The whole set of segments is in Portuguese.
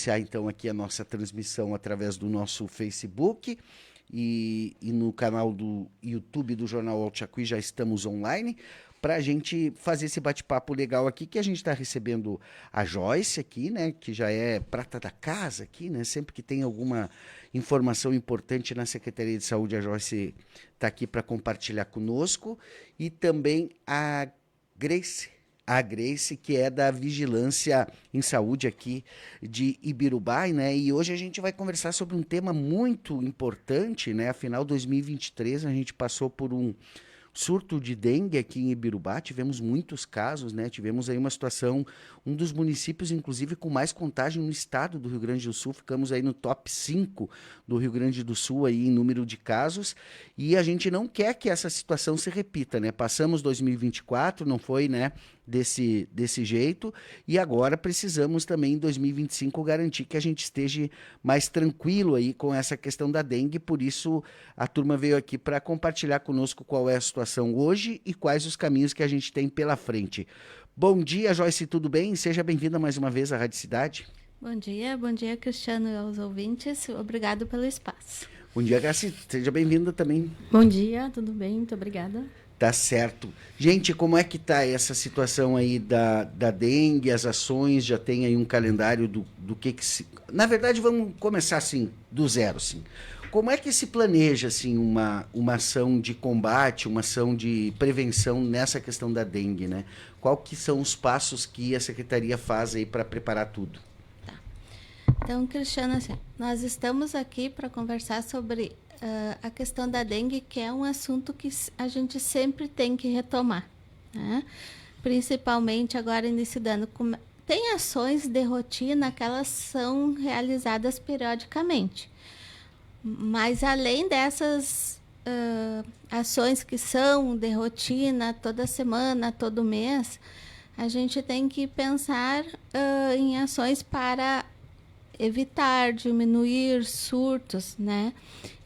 iniciar então aqui a nossa transmissão através do nosso Facebook e no canal do YouTube do Jornal Alto Jacuí já estamos online para a gente fazer esse bate-papo legal aqui, que a gente está recebendo a Joyce aqui, né, que já é prata da casa aqui, né, sempre que tem alguma informação importante na Secretaria de Saúde, a Joyce está aqui para compartilhar conosco, e também a Grace, que é da Vigilância em Saúde aqui de Ibirubá, né? E hoje a gente vai conversar sobre um tema muito importante, né? Afinal, 2023 a gente passou por um surto de dengue aqui em Ibirubá, tivemos muitos casos, né? Tivemos aí uma situação, um dos municípios, inclusive, com mais contágio no estado do Rio Grande do Sul, ficamos aí no top 5 do Rio Grande do Sul aí em número de casos, e a gente não quer que essa situação se repita, né? Passamos 2024, não foi, né, desse jeito, e agora precisamos também em 2025 garantir que a gente esteja mais tranquilo aí com essa questão da dengue, por isso a turma veio aqui para compartilhar conosco qual é a situação hoje e quais os caminhos que a gente tem pela frente. Bom dia, Joyce, tudo bem? Seja bem-vinda mais uma vez à Rádio Cidade. Bom dia, Cristiano e aos ouvintes. Obrigado pelo espaço. Bom dia, Graci, seja bem-vinda também. Bom dia, tudo bem? Muito obrigada. Tá certo. Gente, como é que tá essa situação aí da dengue, as ações, já tem aí um calendário do que se... Na verdade, vamos começar assim, do zero, assim. Como é que se planeja, assim, uma ação de combate, uma ação de prevenção nessa questão da dengue, né? Qual que são os passos que a Secretaria faz aí para preparar tudo? Tá. Então, Cristiano, assim, nós estamos aqui para conversar sobre a questão da dengue, que é um assunto que a gente sempre tem que retomar, né? Principalmente agora, início do ano. Tem ações de rotina que elas são realizadas periodicamente. Mas além dessas ações que são de rotina, toda semana, todo mês, a gente tem que pensar em ações para evitar, diminuir surtos, né?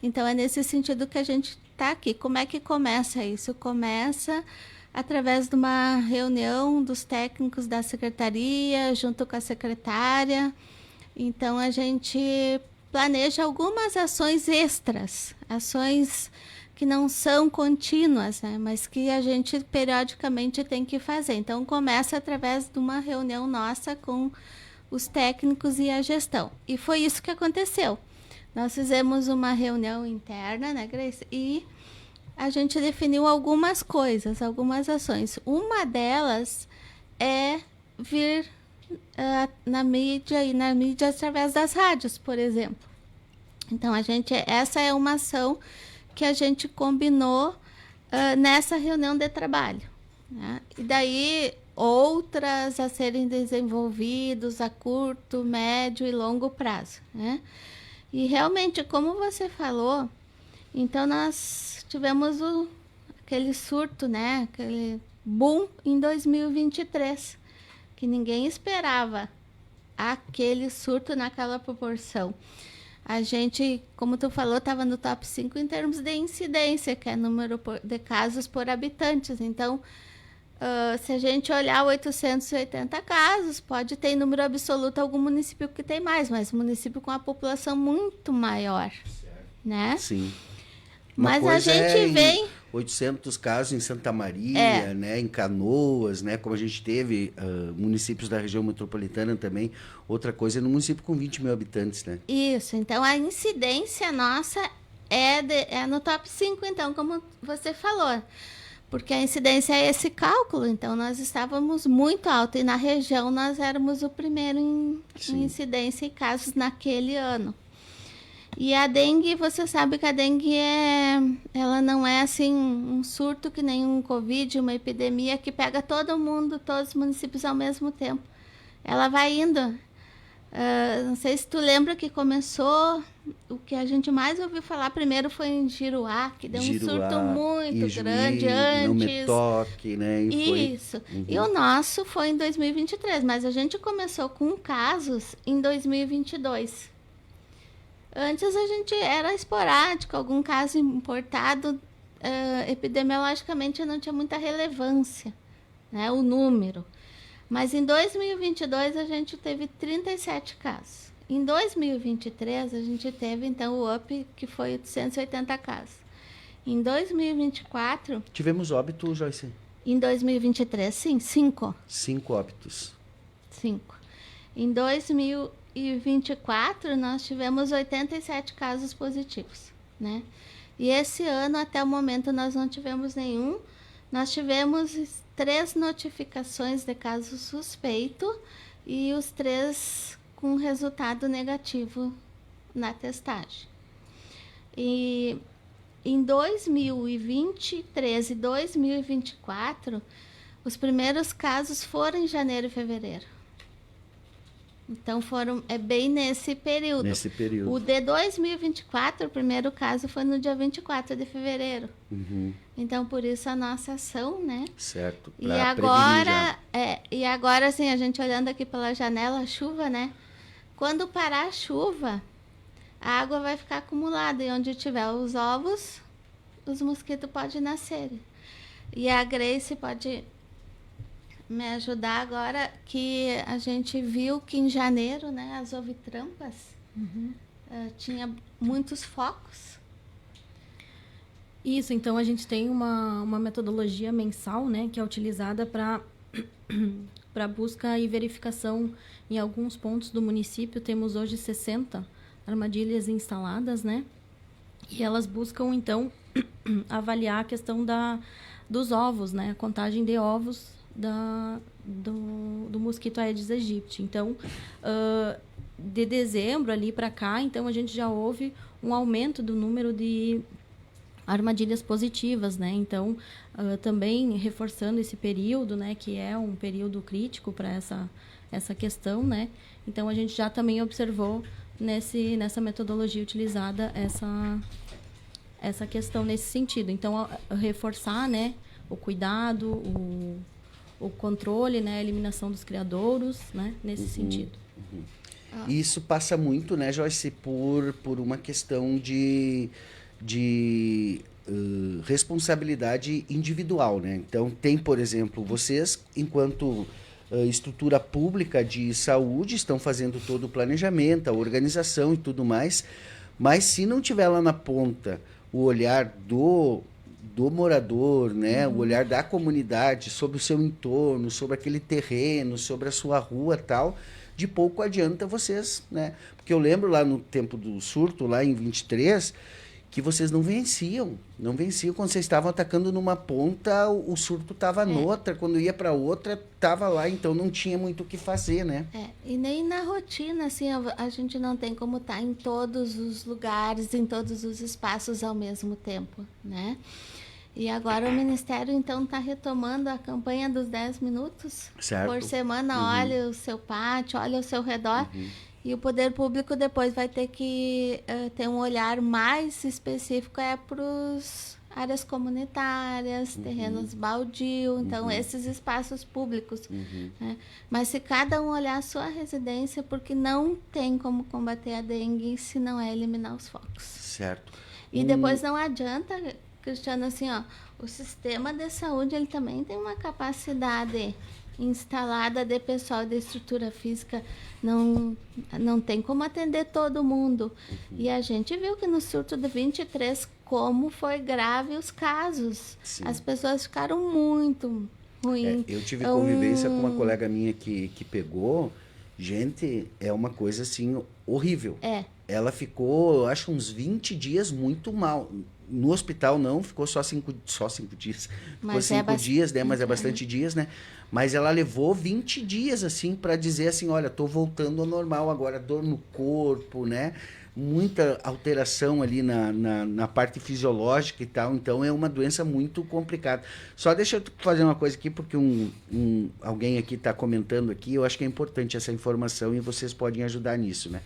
Então, é nesse sentido que a gente está aqui. Como é que começa isso? Começa através de uma reunião dos técnicos da secretaria, junto com a secretária. Então, a gente planeja algumas ações extras, ações que não são contínuas, né? Mas que a gente periodicamente tem que fazer. Então, começa através de uma reunião nossa com os técnicos e a gestão. E foi isso que aconteceu. Nós fizemos uma reunião interna, né, Grace? E a gente definiu algumas coisas, algumas ações. Uma delas é vir na mídia através das rádios, por exemplo. Então, essa é uma ação que a gente combinou nessa reunião de trabalho, né? E daí outras a serem desenvolvidos a curto, médio e longo prazo, né? E realmente, como você falou, então nós tivemos aquele surto, né? Aquele boom em 2023, que ninguém esperava aquele surto naquela proporção. A gente, como tu falou, estava no top 5 em termos de incidência, que é número de casos por habitantes. Então, se a gente olhar 880 casos, pode ter em número absoluto algum município que tem mais, mas município com a população muito maior, né? Sim. Mas a gente vem... 800 casos em Santa Maria, né, em Canoas, né, como a gente teve municípios da região metropolitana também. Outra coisa é no município com 20 mil habitantes, né? Isso, então a incidência nossa é no top 5, então, como você falou. Porque a incidência é esse cálculo, então nós estávamos muito alto. E na região nós éramos o primeiro em incidência e casos naquele ano. E a dengue, você sabe que a dengue ela não é assim um surto que nem um Covid, uma epidemia que pega todo mundo, todos os municípios ao mesmo tempo. Ela vai indo. Não sei se tu lembra que começou, o que a gente mais ouviu falar primeiro foi em Giruá, que deu um surto muito grande antes. Não me toque, né? Isso. E o nosso foi em 2023, mas a gente começou com casos em 2022. Antes a gente era esporádico, algum caso importado, epidemiologicamente não tinha muita relevância, né, o número. Mas em 2022 a gente teve 37 casos. Em 2023, a gente teve, então, o UP, que foi 880 casos. Em 2024... Tivemos óbito, Joyce? Em 2023, sim, 5. 5 óbitos. 5. Em 2024, nós tivemos 87 casos positivos, né? E esse ano, até o momento, nós não tivemos nenhum. Nós tivemos 3 notificações de caso suspeito e os 3 com resultado negativo na testagem. E em 2023 e 2024, os primeiros casos foram em janeiro e fevereiro. Então, é bem nesse período. Nesse período. O de 2024, o primeiro caso foi no dia 24 de fevereiro. Uhum. Então, por isso a nossa ação, né? Certo. E agora, assim, a gente olhando aqui pela janela, a chuva, né? Quando parar a chuva, a água vai ficar acumulada. E onde tiver os ovos, os mosquitos podem nascer. E a Grace pode me ajudar agora, que a gente viu que em janeiro, né, as ovitrampas tinha muitos focos. Isso, então a gente tem uma metodologia mensal, né, que é utilizada para busca e verificação em alguns pontos do município. Temos hoje 60 armadilhas instaladas, né, e elas buscam, então, avaliar a questão dos ovos, né, a contagem de ovos do mosquito Aedes aegypti. Então, de dezembro ali para cá, então a gente já houve um aumento do número de armadilhas positivas, né? Então, também reforçando esse período, né, que é um período crítico para essa questão, né? Então, a gente já também observou nessa metodologia utilizada essa questão nesse sentido. Então, reforçar, né, o cuidado, o controle, né, a eliminação dos criadouros, né, nesse sentido. Uhum. E isso passa muito, né, Joyce, por uma questão de responsabilidade individual, né? Então, tem, por exemplo, vocês, enquanto estrutura pública de saúde, estão fazendo todo o planejamento, a organização e tudo mais, mas se não tiver lá na ponta o olhar do morador, né? O olhar da comunidade sobre o seu entorno, sobre aquele terreno, sobre a sua rua e tal, de pouco adianta vocês, né? Porque eu lembro lá no tempo do surto, lá em 23, que vocês não venciam. Quando vocês estavam atacando numa ponta, o surto estava noutra, quando ia para outra, estava lá, então não tinha muito o que fazer, né? E nem na rotina, assim, a gente não tem como estar em todos os lugares, em todos os espaços ao mesmo tempo, né? E agora o Ministério, então, está retomando a campanha dos 10 minutos. Certo. Por semana, olha o seu pátio, olha ao seu redor. E o poder público depois vai ter que ter um olhar mais específico para as áreas comunitárias, terrenos baldio, então esses espaços públicos. Né? Mas se cada um olhar a sua residência, porque não tem como combater a dengue se não é eliminar os focos. Certo. E depois não adianta, Cristiano, assim, ó, o sistema de saúde ele também tem uma capacidade instalada de pessoal de estrutura física, não tem como atender todo mundo. E a gente viu que no surto de 23, como foi grave os casos. Sim. As pessoas ficaram muito ruins. Eu tive convivência com uma colega minha que pegou. Gente, é uma coisa assim horrível. Ela ficou, acho, uns 20 dias muito mal. No hospital não, ficou só 5 dias. Ficou 5 dias, né? Mas é bastante dias, né? Mas ela levou 20 dias, assim, para dizer assim, olha, tô voltando ao normal agora, dor no corpo, né? Muita alteração ali na parte fisiológica e tal. Então, é uma doença muito complicada. Só deixa eu fazer uma coisa aqui, porque alguém aqui está comentando aqui, eu acho que é importante essa informação e vocês podem ajudar nisso, né?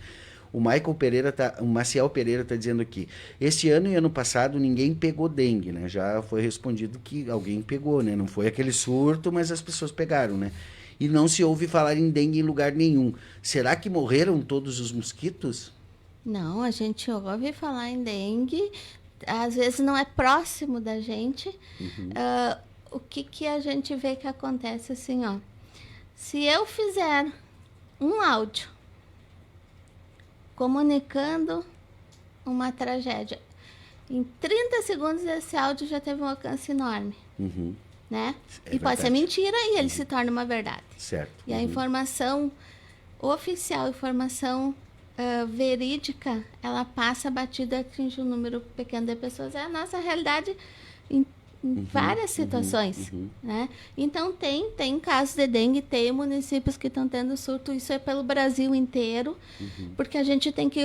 O Maciel Pereira está dizendo aqui, esse ano e ano passado ninguém pegou dengue, né? Já foi respondido que alguém pegou, né? Não foi aquele surto, mas as pessoas pegaram, né? E não se ouve falar em dengue em lugar nenhum. Será que morreram todos os mosquitos? Não, a gente ouve falar em dengue, às vezes não é próximo da gente. O que a gente vê que acontece assim, ó. Se eu fizer um áudio comunicando uma tragédia. Em 30 segundos esse áudio já teve um alcance enorme. Né? E pode ser mentira e ele se torna uma verdade. Certo. E a informação oficial, informação verídica, ela passa batida, atinge um número pequeno de pessoas. É a nossa realidade em várias situações. Né? Então, tem casos de dengue, tem municípios que estão tendo surto, isso é pelo Brasil inteiro, porque a gente tem que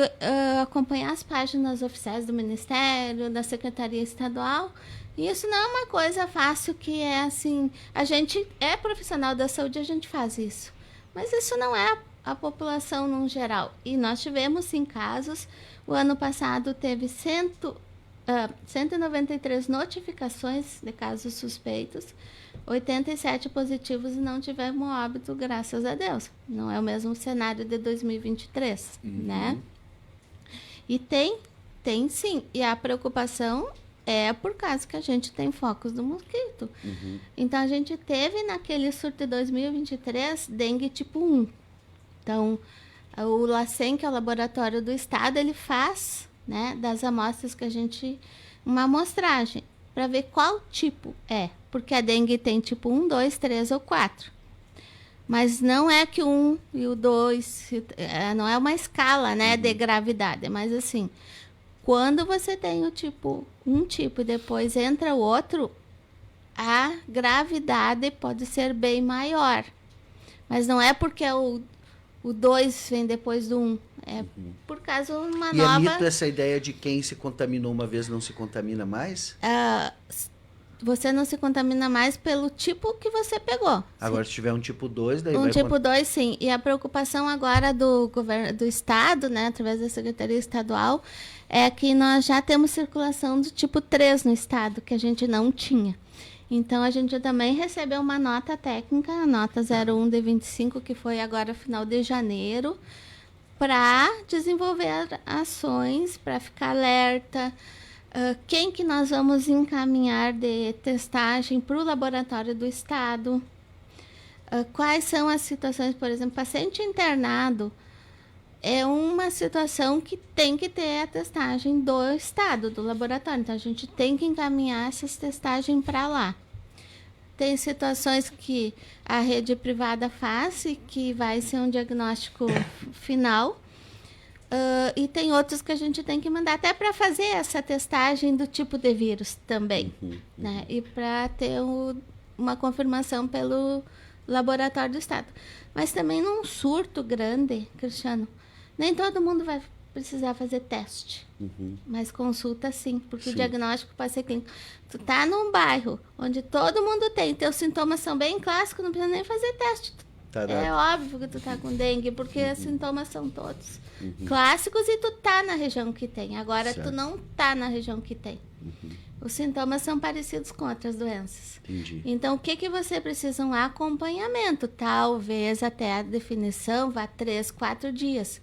acompanhar as páginas oficiais do Ministério, da Secretaria Estadual. E isso não é uma coisa fácil, que é assim, a gente é profissional da saúde, a gente faz isso. Mas isso não é a população no geral. E nós tivemos, sim, casos. O ano passado teve 193 notificações de casos suspeitos, 87 positivos e não tivemos óbito, graças a Deus. Não é o mesmo cenário de 2023, né? E tem sim. E a preocupação é por causa que a gente tem focos do mosquito. Então, a gente teve naquele surto de 2023 dengue tipo 1. Então, o LACEN, que é o laboratório do estado, ele faz, né, das amostras que a gente, uma amostragem, para ver qual tipo é. Porque a dengue tem tipo 1, 2, 3 ou 4. Mas não é que o 1 e o 2, não é uma escala, né, de gravidade, mas assim, quando você tem um tipo e depois entra o outro, a gravidade pode ser bem maior. Mas não é porque o 2 vem depois do 1. É por causa de uma nova... E é mito essa ideia de quem se contaminou uma vez não se contamina mais? Você não se contamina mais pelo tipo que você pegou. Agora, se tiver um tipo 2, daí vai... tipo 2, sim. E a preocupação agora do governo, do estado, né, através da Secretaria Estadual, é que nós já temos circulação do tipo 3 no estado, que a gente não tinha. Então, a gente também recebeu uma nota técnica, a nota 01 de 25, que foi agora final de janeiro, para desenvolver ações, para ficar alerta, quem que nós vamos encaminhar de testagem para o laboratório do estado, quais são as situações, por exemplo, paciente internado é uma situação que tem que ter a testagem do estado, do laboratório. Então, a gente tem que encaminhar essas testagens para lá. Tem situações que a rede privada faz e que vai ser um diagnóstico final. E tem outros que a gente tem que mandar até para fazer essa testagem do tipo de vírus também. Né? E para ter uma confirmação pelo laboratório do estado. Mas também num surto grande, Cristiano, nem todo mundo vai precisar fazer teste. Mas consulta sim, porque o diagnóstico pode ser clínico. Tu tá num bairro onde todo mundo tem, teus sintomas são bem clássicos, não precisa nem fazer teste. É óbvio que tu tá com dengue, porque os sintomas são todos clássicos e tu tá na região que tem. Agora, tu não tá na região que tem. Os sintomas são parecidos com outras doenças. Entendi. Então, o que você precisa? Um acompanhamento. Talvez até a definição vá 3, 4 dias.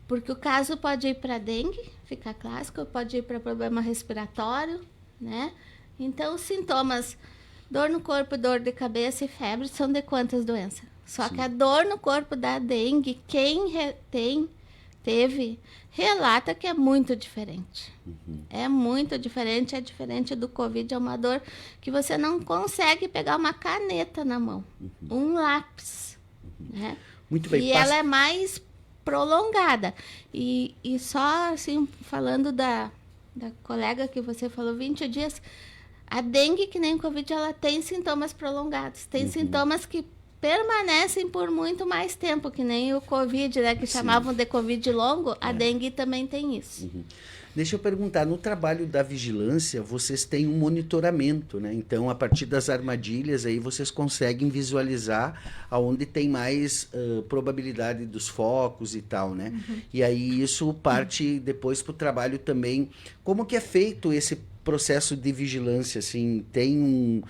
Porque o caso pode ir para dengue, ficar clássico, pode ir para problema respiratório, né? Então, os sintomas, dor no corpo, dor de cabeça e febre, são de quantas doenças? Só que a dor no corpo da dengue, quem teve, relata que é muito diferente. É muito diferente, é diferente do Covid, é uma dor que você não consegue pegar uma caneta na mão, um lápis, né? Muito bem. E ela é mais prolongada. E só assim, falando da colega que você falou, 20 dias, a dengue, que nem o Covid, ela tem sintomas prolongados. Tem sintomas que permanecem por muito mais tempo, que nem o Covid, né, que chamavam de Covid longo, a dengue também tem isso. Deixa eu perguntar, no trabalho da vigilância, vocês têm um monitoramento, né? Então, a partir das armadilhas, aí vocês conseguem visualizar aonde tem mais probabilidade dos focos e tal, né? E aí isso parte depois para o trabalho também. Como que é feito esse processo de vigilância, assim? Tem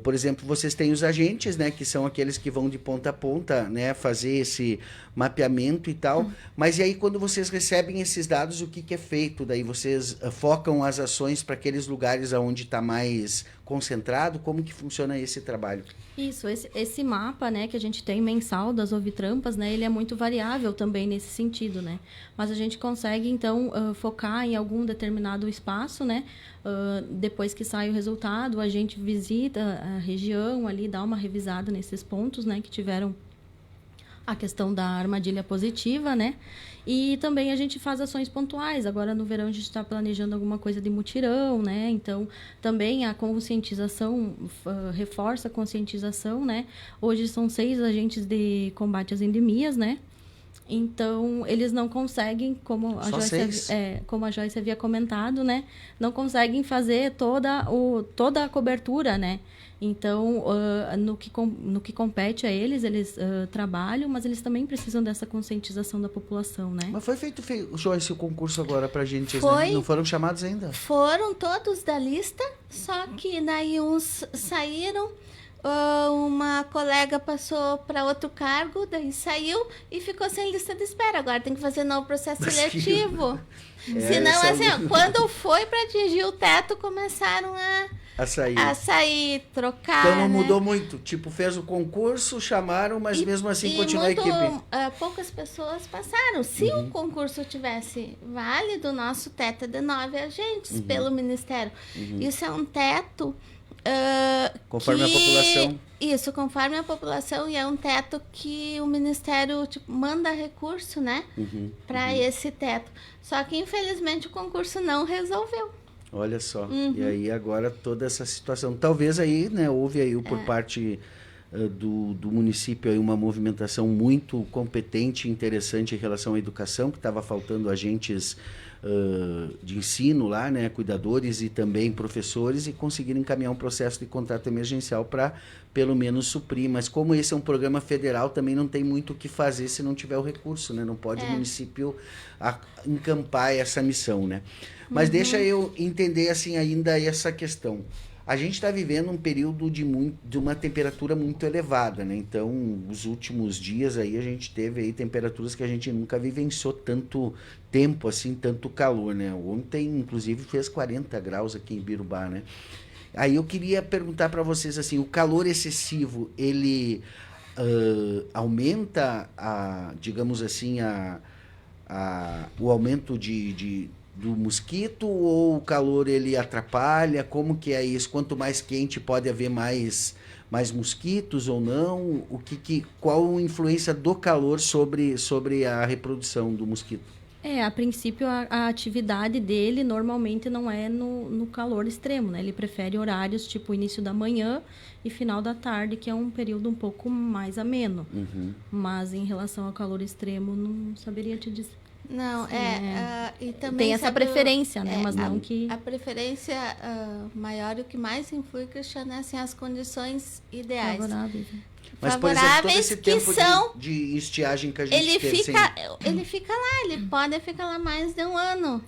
Por exemplo, vocês têm os agentes, né, que são aqueles que vão de ponta a ponta, né, fazer esse mapeamento e tal. Mas e aí, quando vocês recebem esses dados, o que que é feito? Daí vocês focam as ações para aqueles lugares onde está mais concentrado? Como que funciona esse trabalho? Isso, esse mapa, né, que a gente tem mensal das ovitrampas, né, ele é muito variável também nesse sentido, né? Mas a gente consegue, então, focar em algum determinado espaço, né? Depois que sai o resultado, a gente visita a região ali, dá uma revisada nesses pontos, né, que tiveram a questão da armadilha positiva, né? E também a gente faz ações pontuais. Agora, no verão, a gente está planejando alguma coisa de mutirão, né? Então, também a conscientização, reforça a conscientização, né? Hoje são 6 agentes de combate às endemias, né? Então, eles não conseguem, como a Joyce havia comentado, né? Não conseguem fazer toda a cobertura, né? Então, no que compete a eles trabalham, mas eles também precisam dessa conscientização da população, né? Mas foi feito, Joyce, o concurso agora pra gente, Foi. né? Não foram chamados ainda? Foram todos da lista, só que daí uns saíram, uma colega passou para outro cargo, daí saiu e ficou sem lista de espera. Agora tem que fazer novo processo seletivo. Senão, assim, quando foi para atingir o teto, começaram a sair, trocar. Então não né? mudou muito. Tipo, fez o concurso, chamaram, mas mesmo assim continua a equipe. Poucas pessoas passaram. Se o concurso tivesse válido, o nosso teto é de 9 agentes pelo Ministério. Isso é um teto. Conforme a população. Isso, conforme a população, e é um teto que o Ministério manda recurso, né? Para esse teto. Só que, infelizmente, o concurso não resolveu. Olha só. E aí agora toda essa situação. Talvez aí, né, houve aí por parte do município aí uma movimentação muito competente e interessante em relação à educação, que estava faltando agentes de ensino lá, né, cuidadores e também professores, e conseguiram encaminhar um processo de contrato emergencial para pelo menos suprir. Mas como esse é um programa federal, também não tem muito o que fazer se não tiver o recurso, né? Não pode o município encampar essa missão, né? Mas deixa eu entender assim ainda essa questão. A gente está vivendo um período de uma temperatura muito elevada, né? Então, os últimos dias aí a gente teve aí temperaturas que a gente nunca vivenciou tanto tempo, assim, tanto calor, né? Ontem, inclusive, fez 40 graus aqui em Ibirubá, né? Aí eu queria perguntar para vocês, assim, o calor excessivo, ele aumenta, digamos assim, o aumento do mosquito, ou o calor ele atrapalha? Como que é isso? Quanto mais quente pode haver mais mosquitos ou não? Qual a influência do calor sobre a reprodução do mosquito? A princípio a atividade dele normalmente não é no calor extremo, né? Ele prefere horários tipo início da manhã e final da tarde, que é um período um pouco mais ameno. Mas em relação ao calor extremo, não saberia te dizer. Não, e também tem essa preferência, né? Mas não que... A preferência maior e o que mais influi, Cristiano, é assim, as condições ideais. Favoráveis. Mas, por exemplo, todo esse tempo de estiagem que a gente teve... Ele fica lá, ele pode ficar lá mais de um ano.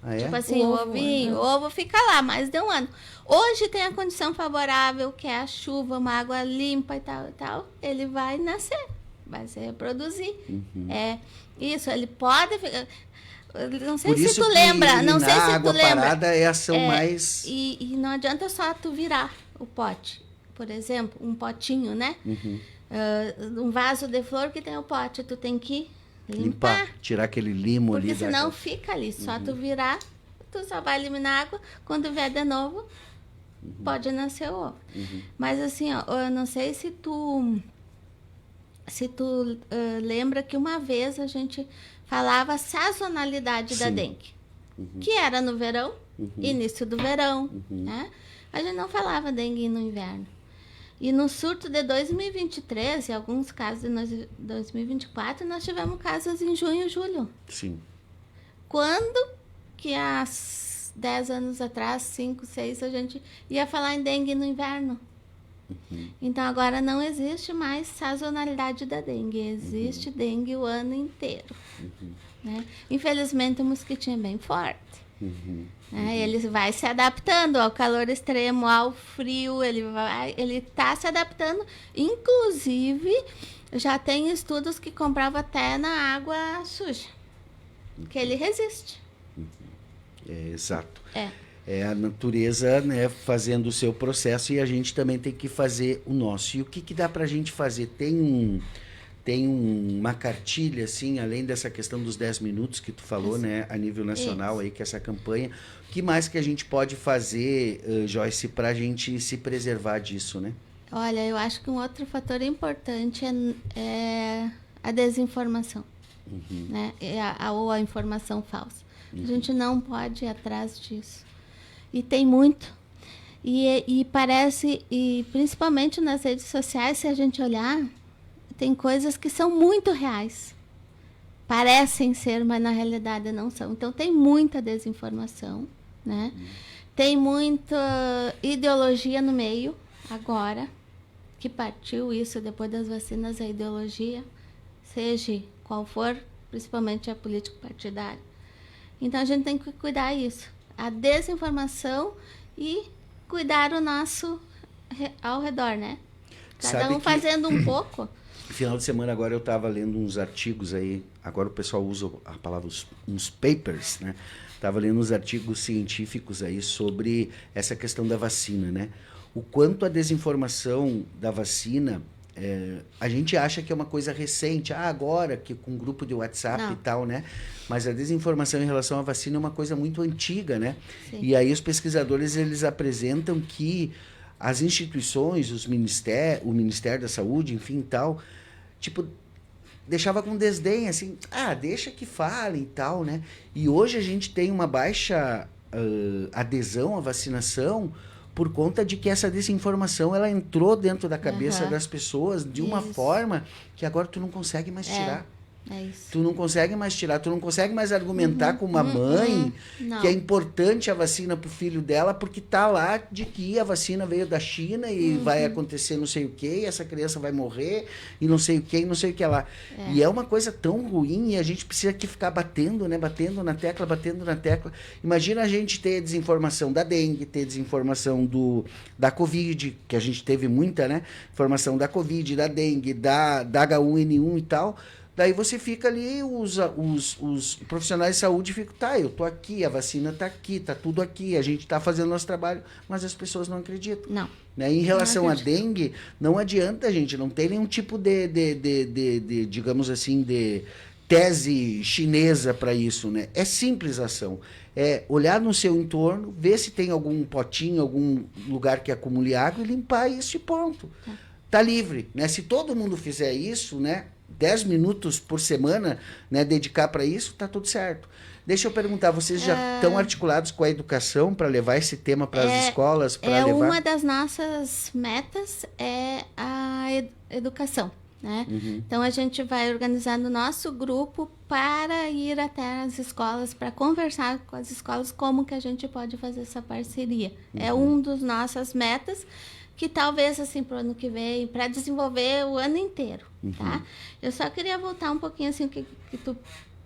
Ah, é? Tipo assim, o ovo fica lá mais de um ano. Hoje tem a condição favorável, que é a chuva, uma água limpa e tal. Ele vai nascer, vai se reproduzir. Isso, ele pode ficar... Não sei se tu lembra. Não sei se tu lembra. Parada é a ação mais... E não adianta só tu virar o pote. Por exemplo, um potinho, né? Um vaso de flor que tem o pote. Tu tem que limpar. Tirar aquele limo ali. Porque senão fica ali. Só tu virar, tu só vai eliminar água. Quando vier de novo, pode nascer o ovo. Mas assim, eu não sei se tu lembra que uma vez a gente falava sazonalidade da dengue, que era no verão, início do verão, né? A gente não falava dengue no inverno. E no surto de 2023, em alguns casos de 2024, nós tivemos casos em junho e julho. Sim. Quando que há 10 anos atrás, 5, 6, a gente ia falar em dengue no inverno? Então, agora não existe mais sazonalidade da dengue. Existe dengue o ano inteiro. Né? Infelizmente, o mosquitinho é bem forte. Ele vai se adaptando ao calor extremo, ao frio, ele está se adaptando. Inclusive, já tem estudos que comprovam até na água suja, que ele resiste. Exato. É a natureza, né, fazendo o seu processo e a gente também tem que fazer o nosso. E o que dá para a gente fazer? Tem uma cartilha, assim, além dessa questão dos 10 minutos que tu falou, né, a nível nacional aí, que essa campanha. O que mais que a gente pode fazer, Joyce, para a gente se preservar disso, né? Olha, eu acho que um outro fator importante é a desinformação, né? Ou a informação falsa. A gente não pode ir atrás disso. E tem muito. E parece, e principalmente nas redes sociais, se a gente olhar, tem coisas que são muito reais. Parecem ser, mas na realidade não são. Então tem muita desinformação, né? Tem muita ideologia no meio, agora, que partiu isso depois das vacinas, a ideologia, seja qual for, principalmente a político-partidária. Então a gente tem que cuidar isso. A desinformação e cuidar o nosso ao redor, né? Cada um fazendo um pouco. Final de semana agora eu estava lendo uns artigos aí, agora o pessoal usa a palavra uns papers, né? Estava lendo uns artigos científicos aí sobre essa questão da vacina, né? O quanto a desinformação da vacina, a gente acha que é uma coisa recente, agora que com um grupo de WhatsApp Não. e tal, né? Mas a desinformação em relação à vacina é uma coisa muito antiga, né? Sim. E aí os pesquisadores, eles apresentam que as instituições, o Ministério da Saúde, enfim, tal, tipo, deixava com desdém, assim, deixa que falem e tal, né? E hoje a gente tem uma baixa adesão à vacinação por conta de que essa desinformação, ela entrou dentro da cabeça das pessoas de uma forma que agora tu não consegue mais tirar. É isso. Tu não consegue mais tirar, tu não consegue mais argumentar com uma mãe que é importante a vacina pro filho dela, porque tá lá de que a vacina veio da China e vai acontecer não sei o que, e essa criança vai morrer, e não sei o que, e não sei o que lá. E é uma coisa tão ruim, e a gente precisa aqui ficar batendo, né? Batendo na tecla. Imagina a gente ter desinformação da dengue, ter desinformação da Covid, que a gente teve muita, né? Informação da Covid, da dengue, da H1N1 e tal. Daí você fica ali, os profissionais de saúde ficam, eu tô aqui, a vacina tá aqui, tá tudo aqui, a gente tá fazendo nosso trabalho, mas as pessoas não acreditam. Não. Né? Em relação à dengue, não adianta, gente, não tem nenhum tipo de digamos assim, de tese chinesa para isso, né? É simples a ação. É olhar no seu entorno, ver se tem algum potinho, algum lugar que acumule água e limpar isso e pronto. Tá livre, né? Se todo mundo fizer isso, né? 10 minutos por semana, né, dedicar para isso, tá tudo certo. Deixa eu perguntar, vocês já estão articulados com a educação para levar esse tema para as escolas? Para levar? Uma das nossas metas é a educação, né? Então a gente vai organizar no nosso grupo para ir até as escolas, para conversar com as escolas como que a gente pode fazer essa parceria. É um dos nossas metas, que talvez, assim, para o ano que vem, para desenvolver o ano inteiro, tá? Eu só queria voltar um pouquinho, assim, o que tu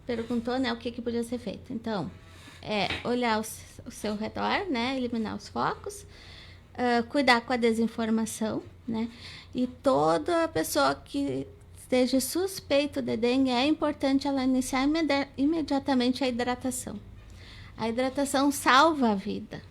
perguntou, né? O que podia ser feito. Então, olhar o seu redor, né? Eliminar os focos, cuidar com a desinformação, né? E toda pessoa que esteja suspeito de dengue, é importante ela iniciar imediatamente a hidratação. A hidratação salva a vida.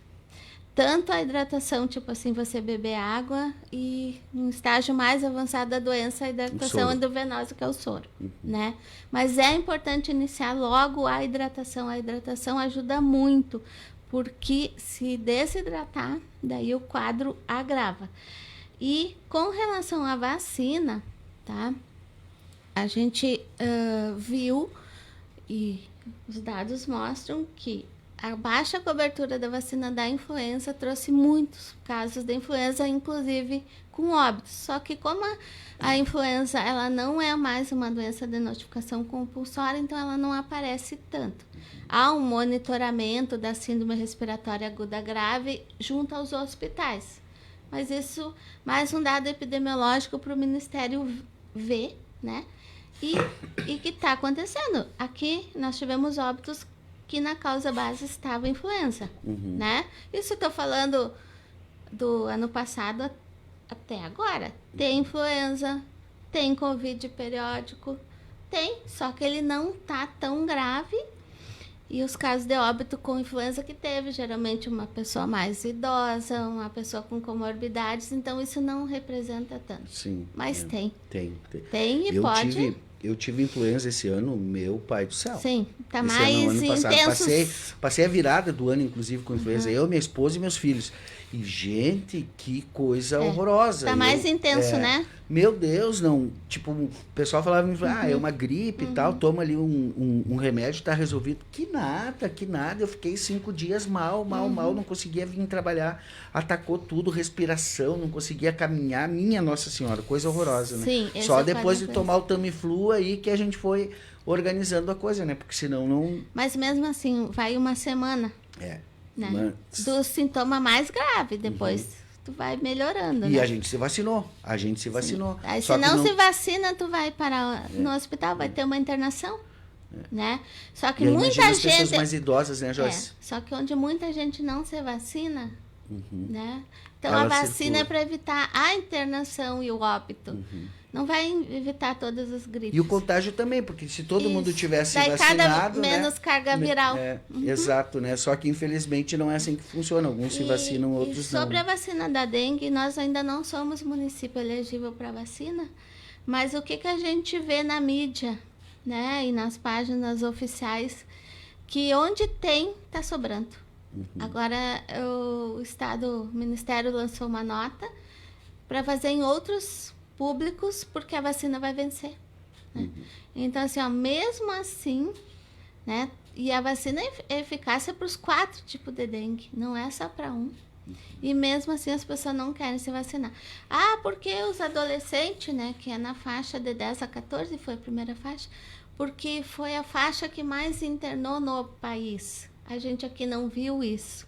Tanto a hidratação, tipo assim, você beber água, e no estágio mais avançado da doença, a hidratação endovenosa, que é o soro, né? Mas é importante iniciar logo a hidratação. A hidratação ajuda muito, porque se desidratar, daí o quadro agrava. E com relação à vacina, tá? A gente viu, e os dados mostram que a baixa cobertura da vacina da influenza trouxe muitos casos de influenza, inclusive com óbitos. Só que como a influenza, ela não é mais uma doença de notificação compulsória, então ela não aparece tanto. Há um monitoramento da síndrome respiratória aguda grave junto aos hospitais. Mas isso, mais um dado epidemiológico para o Ministério ver, né? E que está acontecendo. Aqui nós tivemos óbitos que na causa base estava a influenza, né? Isso eu tô falando do ano passado até agora. Tem influenza, tem Covid periódico, tem, só que ele não tá tão grave. E os casos de óbito com influenza que teve, geralmente uma pessoa mais idosa, uma pessoa com comorbidades, então isso não representa tanto. Sim. Mas tem. Tem. Tem e pode. Eu tive influenza esse ano, meu pai do céu. Sim, tá Esse mais ano passado. intenso. Passei a virada do ano, inclusive, com influenza. Eu, minha esposa e meus filhos. E, gente, que coisa horrorosa. Tá mais intenso, né? Meu Deus, não. Tipo, o pessoal falava, é uma gripe e tal, toma ali um remédio, tá resolvido. Que nada. Eu fiquei 5 dias mal, não conseguia vir trabalhar. Atacou tudo, respiração, não conseguia caminhar. Minha Nossa Senhora, coisa horrorosa, né? Sim, só depois de tomar o Tamiflu aí que a gente foi organizando a coisa, né? Porque senão não... Mas mesmo assim, vai uma semana. Né? Do sintoma mais grave, depois tu vai melhorando. E né? a gente se vacinou. Aí, se não se vacina, tu vai parar no hospital, vai ter uma internação. Né? Só que muita gente... as pessoas mais idosas, né, Joyce? Só que onde muita gente não se vacina, né? Então a vacina é para evitar a internação e o óbito. Não vai evitar todas as gripes. E o contágio também, porque se todo mundo tivesse vacinado... cada menos carga viral. Exato, né? Só que infelizmente não é assim que funciona. Alguns se vacinam, outros não. Sobre a vacina da dengue, nós ainda não somos município elegível para vacina, mas o que a gente vê na mídia, né? E nas páginas oficiais, que onde tem, tá sobrando. Agora o Ministério lançou uma nota para fazer em outros públicos, porque a vacina vai vencer. Né? Então, assim, mesmo assim, né? E a vacina é eficácia para os 4 tipos de dengue, não é só para um. E mesmo assim as pessoas não querem se vacinar. Porque os adolescentes, né, que é na faixa de 10 a 14, foi a primeira faixa, porque foi a faixa que mais internou no país. A gente aqui não viu isso.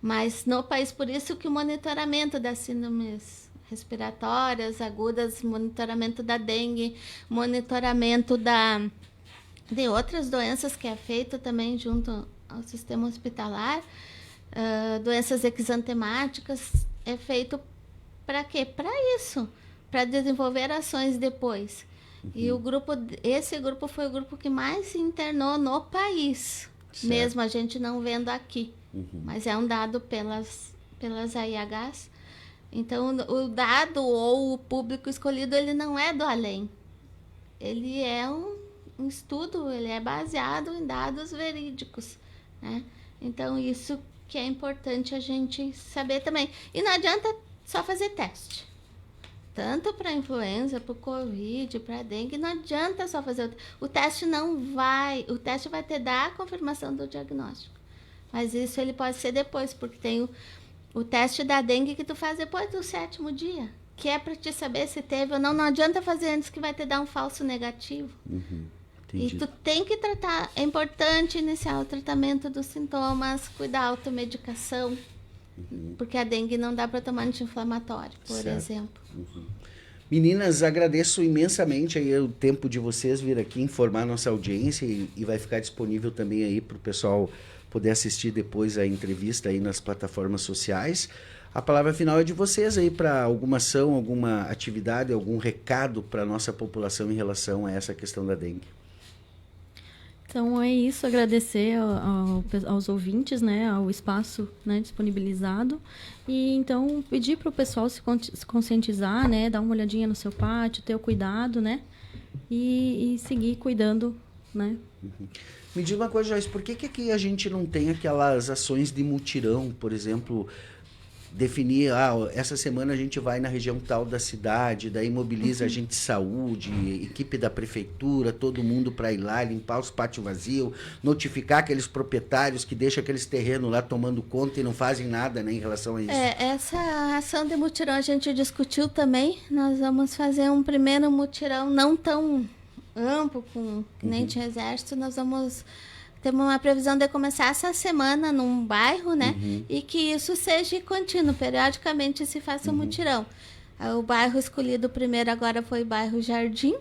Mas no país, por isso que o monitoramento das síndromes respiratórias agudas, monitoramento da dengue, monitoramento de outras doenças que é feito também junto ao sistema hospitalar, doenças exantemáticas, é feito para quê? Para isso, para desenvolver ações depois. E esse grupo foi o grupo que mais se internou no país, mesmo a gente não vendo aqui, mas é um dado pelas AIHs. Então, o dado ou o público escolhido, ele não é do além. Ele é um estudo, ele é baseado em dados verídicos, né? Então, isso que é importante a gente saber também. E não adianta só fazer teste. Tanto para influenza, para o Covid, para dengue, não adianta só fazer o teste. O teste vai te dar a confirmação do diagnóstico. Mas isso ele pode ser depois, porque tem o teste da dengue que tu faz depois do 7º dia, que é para te saber se teve ou não. Não adianta fazer antes, que vai te dar um falso negativo. E tu tem que tratar. É importante iniciar o tratamento dos sintomas, cuidar da automedicação, porque a dengue não dá para tomar anti-inflamatório, por exemplo. Meninas, agradeço imensamente aí o tempo de vocês vir aqui informar nossa audiência e vai ficar disponível também aí para o pessoal poder assistir depois a entrevista aí nas plataformas sociais. A palavra final é de vocês aí para alguma ação, alguma atividade, algum recado para a nossa população em relação a essa questão da dengue. Então é isso, agradecer aos ouvintes, né, ao espaço, né, disponibilizado, e então pedir para o pessoal se conscientizar, né, dar uma olhadinha no seu pátio, ter o cuidado, né, e seguir cuidando, né. Me diga uma coisa, Joyce, por que aqui a gente não tem aquelas ações de mutirão, por exemplo, definir, essa semana a gente vai na região tal da cidade, daí mobiliza agente de saúde, equipe da prefeitura, todo mundo para ir lá, limpar os pátios vazios, notificar aqueles proprietários que deixam aqueles terrenos lá tomando conta e não fazem nada, né, em relação a isso. Essa ação de mutirão a gente discutiu também. Nós vamos fazer um primeiro mutirão não tão amplo, que nem de exército. Nós vamos ter uma previsão de começar essa semana num bairro, né? E que isso seja contínuo, periodicamente se faça um mutirão. O bairro escolhido primeiro agora foi o bairro Jardim.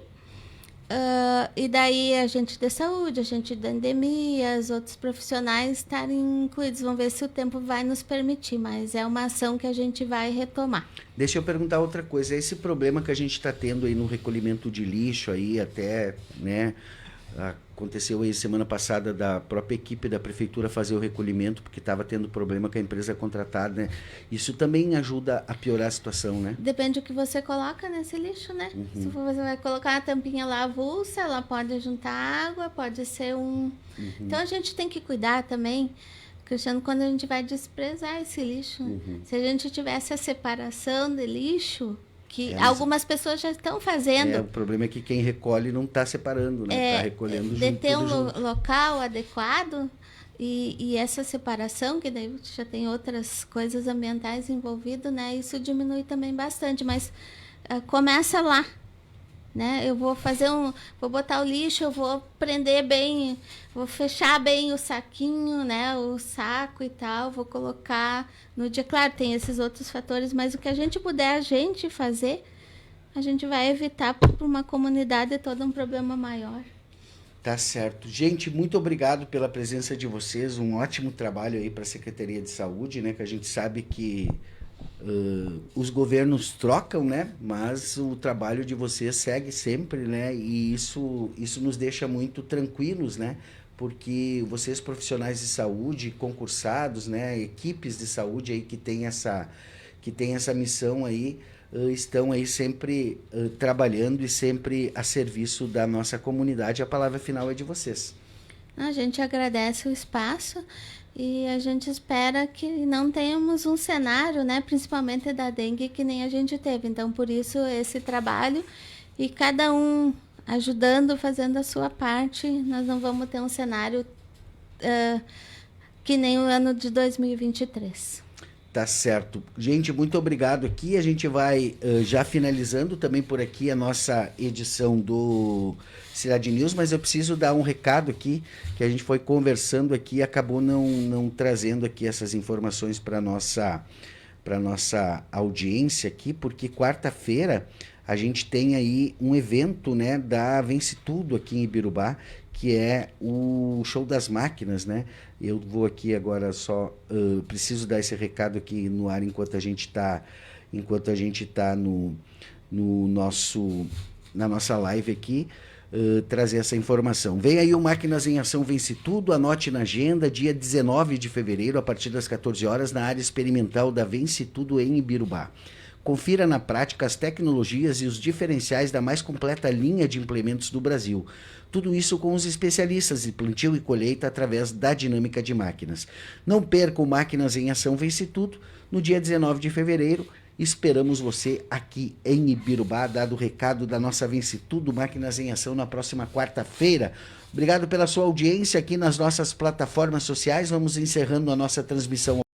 E daí a gente de saúde, a gente da endemia, os outros profissionais estarem incluídos. Vamos ver se o tempo vai nos permitir, mas é uma ação que a gente vai retomar. Deixa eu perguntar outra coisa. Esse problema que a gente está tendo aí no recolhimento de lixo aí até, né? Aconteceu aí semana passada da própria equipe da prefeitura fazer o recolhimento porque estava tendo problema com a empresa contratada, né? Isso também ajuda a piorar a situação, né? Depende do que você coloca nesse lixo, né? Se você vai colocar a tampinha lá avulsa, ela pode juntar água, pode ser Então a gente tem que cuidar também, Cristiano, quando a gente vai desprezar esse lixo. Se a gente tivesse a separação de lixo, que algumas pessoas já estão fazendo. O problema é que quem recolhe não está separando, né? Está recolhendo junto. De ter local adequado e essa separação, que daí já tem outras coisas ambientais envolvidas, né? Isso diminui também bastante, mas começa lá, né? Eu vou vou botar o lixo, eu vou prender bem, vou fechar bem o saquinho, né? O saco e tal, vou colocar no dia. Claro, tem esses outros fatores, mas o que a gente puder a gente fazer, a gente vai evitar para uma comunidade todo um problema maior. Tá certo. Gente, muito obrigado pela presença de vocês, um ótimo trabalho aí para a Secretaria de Saúde, né? Que a gente sabe que os governos trocam, né? Mas o trabalho de vocês segue sempre, né? E isso nos deixa muito tranquilos, né? Porque vocês profissionais de saúde, concursados, né? Equipes de saúde aí que tem essa missão aí, estão aí sempre trabalhando e sempre a serviço da nossa comunidade. A palavra final é de vocês. A gente agradece o espaço e a gente espera que não tenhamos um cenário, né, principalmente da dengue, que nem a gente teve. Então, por isso, esse trabalho e cada um ajudando, fazendo a sua parte, nós não vamos ter um cenário que nem o ano de 2023. Tá certo. Gente, muito obrigado aqui. A gente vai já finalizando também por aqui a nossa edição do Cidade News, mas eu preciso dar um recado aqui, que a gente foi conversando aqui e acabou não trazendo aqui essas informações para nossa audiência aqui, porque quarta-feira a gente tem aí um evento, né, da Vence Tudo aqui em Ibirubá, que é o Show das Máquinas, né? Eu vou aqui agora só, preciso dar esse recado aqui no ar enquanto a gente está na nossa live aqui, trazer essa informação. Vem aí o Máquinas em Ação Vence Tudo, anote na agenda, dia 19 de fevereiro, a partir das 14 horas, na área experimental da Vence Tudo em Ibirubá. Confira na prática as tecnologias e os diferenciais da mais completa linha de implementos do Brasil. Tudo isso com os especialistas de plantio e colheita através da dinâmica de máquinas. Não perca o Máquinas em Ação Vence Tudo no dia 19 de fevereiro. Esperamos você aqui em Ibirubá, dado o recado da nossa Vence Tudo Máquinas em Ação na próxima quarta-feira. Obrigado pela sua audiência aqui nas nossas plataformas sociais. Vamos encerrando a nossa transmissão